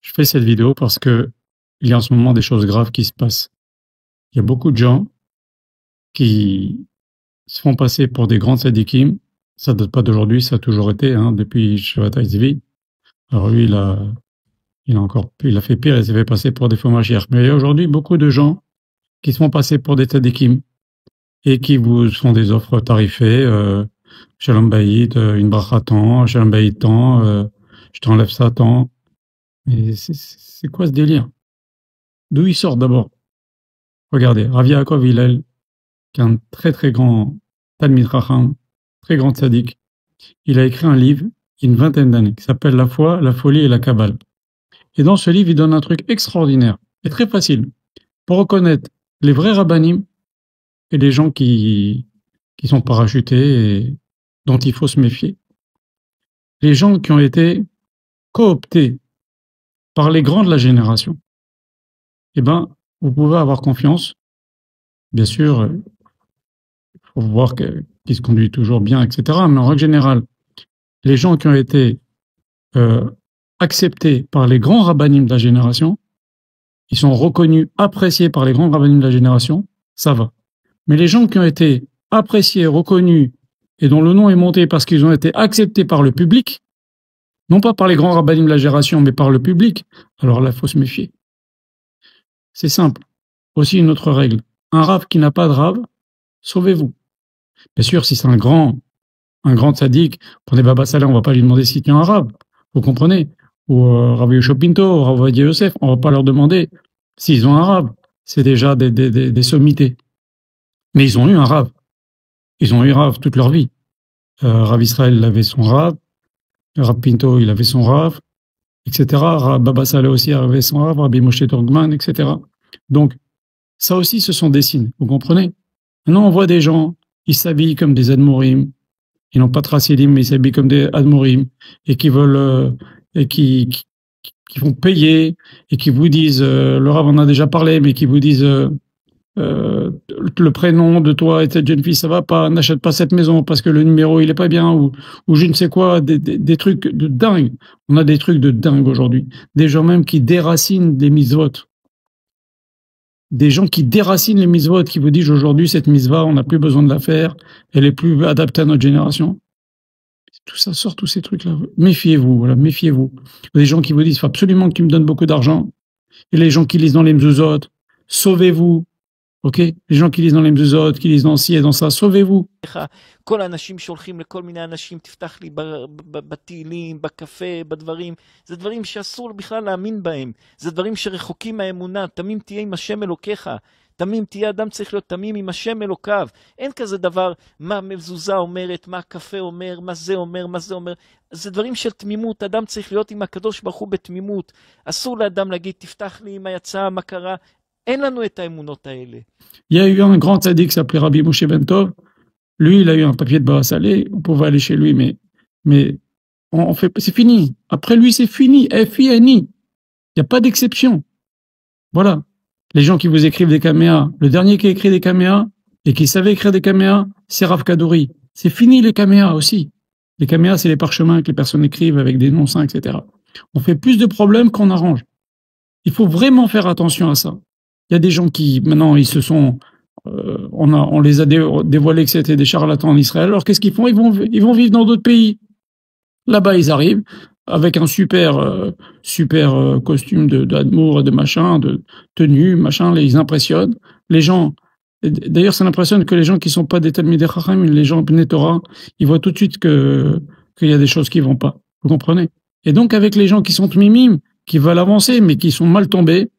Je fais cette vidéo parce que il y a en ce moment des choses graves qui se passent. Il y a beaucoup de gens qui se font passer pour des grands tzadikim. Ça date pas d'aujourd'hui, ça a toujours été, depuis Shabbatai Zvi. Alors lui, il a fait pire, il s'est fait passer pour des faux Mashiach. Mais il y a aujourd'hui beaucoup de gens qui se font passer pour des tzadikim et qui vous font des offres tarifées, Shalom Bayit, une bracha tant, Shalom Bayit tant, je t'enlève ça tant. Mais c'est quoi ce délire? D'où il sort d'abord? Regardez, Rav Yaakov Hillel, qui est un très très grand Talmid Chacham, très grand tzaddik, il a écrit un livre il y a une vingtaine d'années qui s'appelle La foi, la folie et la Kabbale. Et dans ce livre, il donne un truc extraordinaire et très facile pour reconnaître les vrais rabbanim et les gens qui sont parachutés et dont il faut se méfier. Les gens qui ont été cooptés par les grands de la génération. Eh ben, vous pouvez avoir confiance. Bien sûr, il faut voir qu'ils se conduisent toujours bien, etc. Mais en règle générale, les gens qui ont été acceptés par les grands rabbanim de la génération, ils sont reconnus, appréciés par les grands rabbanim de la génération, ça va. Mais les gens qui ont été appréciés, reconnus, et dont le nom est monté parce qu'ils ont été acceptés par le public, non pas par les grands rabbanim de la génération, mais par le public, alors là, il faut se méfier. C'est simple. Aussi une autre règle. Un rav qui n'a pas de rav, sauvez-vous. Bien sûr, si c'est un grand tzaddik, prenez Baba Saleh, on va pas lui demander s'il tient un rav. Vous comprenez? Ou Rav Yoshua Pinto, Rav Ovadia Yosef, on va pas leur demander s'ils ont un rav. C'est déjà des sommités. Mais ils ont eu un rav. Ils ont eu un rav toute leur vie. Rav Israël, il avait son rav. Rav Pinto, il avait son rav, etc. Baba Saleh aussi avait son rav, Rabbi Moshe Torgman, etc. Donc, ça aussi, ce sont des signes. Vous comprenez? Maintenant, on voit des gens, ils s'habillent comme des admorim. Ils n'ont pas de chassidim, mais ils s'habillent comme des admorim et qui veulent et qui vont payer et qui vous disent, le Rav en a déjà parlé, mais qui vous disent le prénom de toi et de cette jeune fille, ça va pas, n'achète pas cette maison parce que le numéro il est pas bien ou je ne sais quoi, des trucs de dingue. On a des trucs de dingue aujourd'hui. Des gens même qui déracinent les mitzvot. Des gens qui déracinent les mitzvot, qui vous disent aujourd'hui cette mitzvah, on n'a plus besoin de la faire, elle est plus adaptée à notre génération. Tout ça sort, tous ces trucs-là. Méfiez-vous, voilà, méfiez-vous. Des gens qui vous disent, il faut absolument que tu me donnes beaucoup d'argent. Et les gens qui lisent dans les mezuzot, sauvez-vous. Ok? Les gens qui lisent dans les mezuzot, qui lisent dans ci et dans ça, sauvez-vous. כל האנשים שהולכים לכל מיני אנשים, תפתח לי בתהילים, בקפה, בדברים, זה דברים שאסור בכלל להאמין בהם, זה דברים שרחוקים מהאמונה, תמים תהיה עם השם אלוקיך, תמים תהיה, אדם צריך להיות תמים עם השם אלוקיו, אין כזה דבר, מה מזוזה אומרת, מה הקפה אומר, מה זה אומר, מה זה אומר, זה דברים של תמימות, אדם צריך להיות עם הקדוש ברוך הוא בתמימות, אסור לאדם להגיד, תפתח לי מה יצא, מה קרה, אין לנו את האמונות האלה. Il y a eu un grand tzaddik qui s'appelait Rabbi Moshe Ben Tov. Lui, il a eu un papier de Baba Saleh, on pouvait aller chez lui, mais c'est fini. Après lui, c'est fini. FINI. Il n'y a pas d'exception. Voilà. Les gens qui vous écrivent des caméas, le dernier qui a écrit des caméas et qui savait écrire des caméas, c'est Rav Kadouri. C'est fini les caméas aussi. Les caméas, c'est les parchemins que les personnes écrivent avec des noms saints, etc. On fait plus de problèmes qu'on arrange. Il faut vraiment faire attention à ça. Il y a des gens qui, maintenant, ils se sont... on les a dévoilés que c'était des charlatans en Israël. Alors qu'est-ce qu'ils font? Ils vont vivre dans d'autres pays. Là-bas, ils arrivent avec un super costume d'admour et de machin, de tenue, machin. Ils impressionnent. Les gens, d'ailleurs, ça impressionne que les gens qui sont pas des Talmidei Chacham, les gens Bnei Torah, ils voient tout de suite qu'il y a des choses qui vont pas. Vous comprenez? Et donc, avec les gens qui sont tmimim, qui veulent avancer, mais qui sont mal tombés,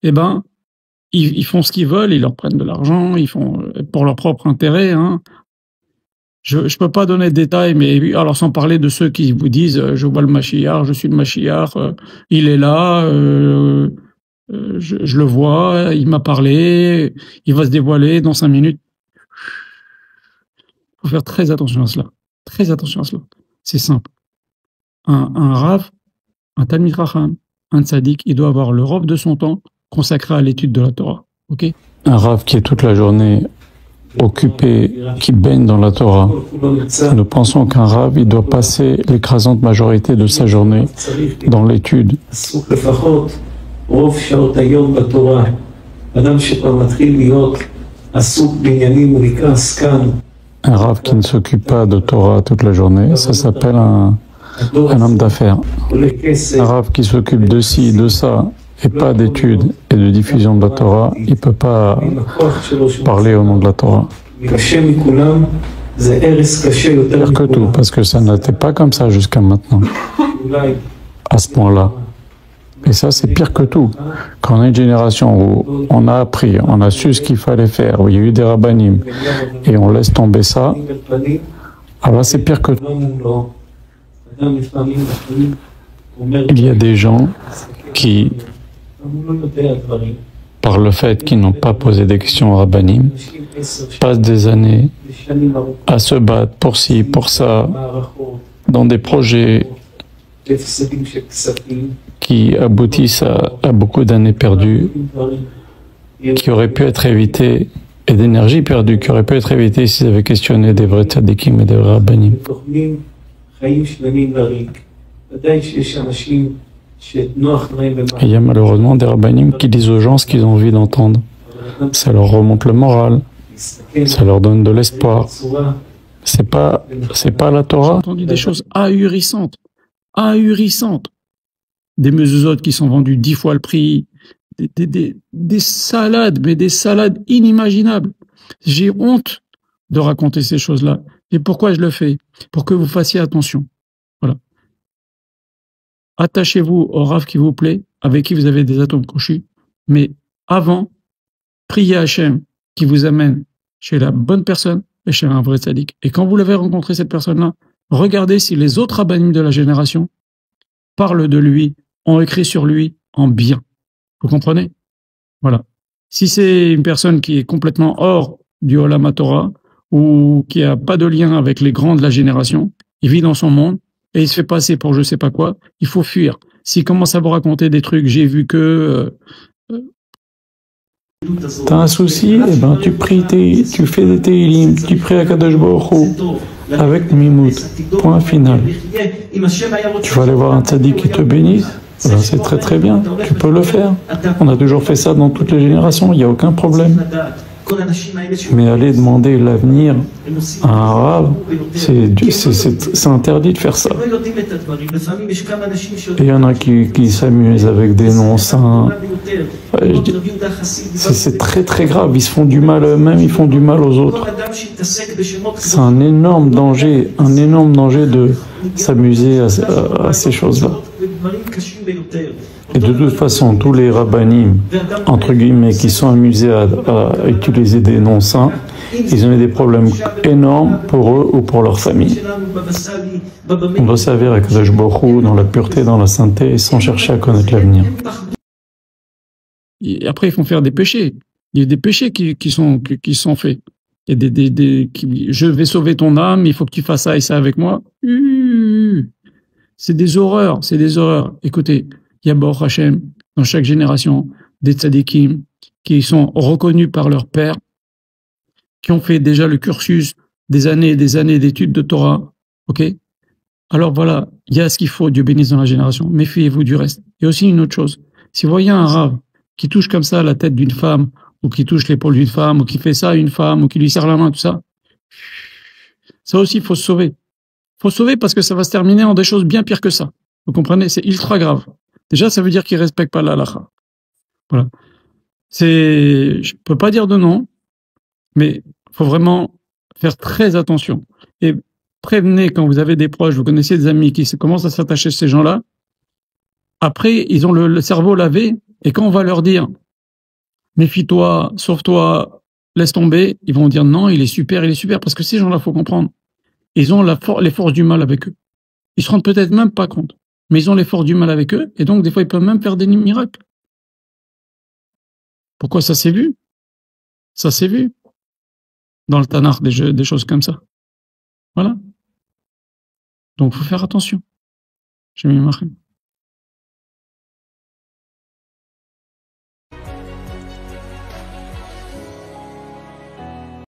eh ben, ils font ce qu'ils veulent, ils leur prennent de l'argent, ils font pour leur propre intérêt. Je peux pas donner de détails, mais alors sans parler de ceux qui vous disent je vois le Mashiach, je suis le Mashiach, il est là, je le vois, il m'a parlé, il va se dévoiler dans 5 minutes. Faut faire très attention à cela, très attention à cela. C'est simple. Un Rav, un Talmid Chacham, un tzaddik, il doit avoir l'Europe de son temps consacré à l'étude de la Torah, ok? Un Rav qui est toute la journée occupés, qui baignent dans la Torah. Nous pensons qu'un Rav, il doit passer l'écrasante majorité de sa journée dans l'étude. Un Rav qui ne s'occupe pas de Torah toute la journée, ça s'appelle un homme d'affaires. Un Rav qui s'occupe de ci, de ça, et pas d'études et de diffusion de la Torah, il ne peut pas parler au nom de la Torah. Pire que tout, parce que ça n'était pas comme ça jusqu'à maintenant, à ce point-là. Et ça, c'est pire que tout. Quand on a une génération où on a appris, on a su ce qu'il fallait faire, où il y a eu des rabbanim, et on laisse tomber ça, alors c'est pire que tout. Il y a des gens qui, par le fait qu'ils n'ont pas posé des questions au rabbanim, passent des années à se battre pour ci, pour ça, dans des projets qui aboutissent à beaucoup d'années perdues, qui auraient pu être évitées, et d'énergie perdue, qui auraient pu être évitées s'ils avaient questionné des vrais tzadikim et des vrais rabbanim. Il y a malheureusement des rabbanim qui disent aux gens ce qu'ils ont envie d'entendre. Ça leur remonte le moral, ça leur donne de l'espoir. C'est pas la Torah. J'ai entendu des choses ahurissantes. Des mezuzot qui sont vendus 10 fois le prix, des salades, mais des salades inimaginables. J'ai honte de raconter ces choses-là. Et pourquoi je le fais? Pour que vous fassiez attention. Voilà. Attachez-vous au Rav qui vous plaît, avec qui vous avez des atomes crochus, mais avant, priez Hachem qui vous amène chez la bonne personne et chez un vrai tzaddik. Et quand vous l'avez rencontré, cette personne-là, regardez si les autres rabbanim de la génération parlent de lui, ont écrit sur lui en bien. Vous comprenez? Voilà. Si c'est une personne qui est complètement hors du Olam HaTorah ou qui n'a pas de lien avec les grands de la génération, il vit dans son monde et il se fait passer pour je sais pas quoi, il faut fuir. S'il commence à vous raconter des trucs, j'ai vu que... T'as un souci, eh ben tu pries, tu fais des Teilim, tu pries à Kadosh Baruch Hu, avec Mimout, point final. Tu vas aller voir un tzaddik qui te bénisse, ben c'est très très bien, tu peux le faire. On a toujours fait ça dans toutes les générations, il n'y a aucun problème. Mais aller demander l'avenir à un arabe, c'est interdit de faire ça. Et il y en a qui s'amusent avec des noms saints. C'est très très grave, ils se font du mal à eux-mêmes, ils font du mal aux autres. C'est un énorme danger de s'amuser à ces choses-là. Et de toute façon, tous les rabbanim, entre guillemets, qui sont amusés à utiliser des noms saints, ils ont eu des problèmes énormes pour eux ou pour leur famille. On doit servir avec Kadosh Baruch Hu dans la pureté, dans la sainteté, sans chercher à connaître l'avenir. Et après, ils font faire des péchés. Il y a des péchés qui sont faits. Et je vais sauver ton âme, il faut que tu fasses ça et ça avec moi. C'est des horreurs. Écoutez, il y a Baruch Hashem, dans chaque génération, des tzadikim qui sont reconnus par leur père, qui ont fait déjà le cursus des années et des années d'études de Torah. Ok? Alors voilà, il y a ce qu'il faut, Dieu bénisse dans la génération. Méfiez-vous du reste. Et aussi une autre chose. Si vous voyez un rav qui touche comme ça la tête d'une femme, ou qui touche l'épaule d'une femme, ou qui fait ça à une femme, ou qui lui serre la main, tout ça, ça aussi, il faut se sauver. Il faut se sauver parce que ça va se terminer en des choses bien pires que ça. Vous comprenez? C'est ultra grave. Déjà, ça veut dire qu'il ne respecte pas la halakha. Voilà. Je peux pas dire de non, mais il faut vraiment faire très attention. Et prévenez quand vous avez des proches, vous connaissez des amis qui commencent à s'attacher à ces gens-là. Après, ils ont le cerveau lavé, et quand on va leur dire méfie-toi, sauve-toi, laisse tomber, ils vont dire non, il est super, parce que ces gens-là, faut comprendre, ils ont les forces du mal avec eux. Ils se rendent peut-être même pas compte, mais ils ont les forces du mal avec eux, et donc des fois ils peuvent même faire des miracles. Pourquoi ça s'est vu? Ça s'est vu dans le Tanakh, des choses comme ça. Voilà. Donc faut faire attention. J'ai mis ma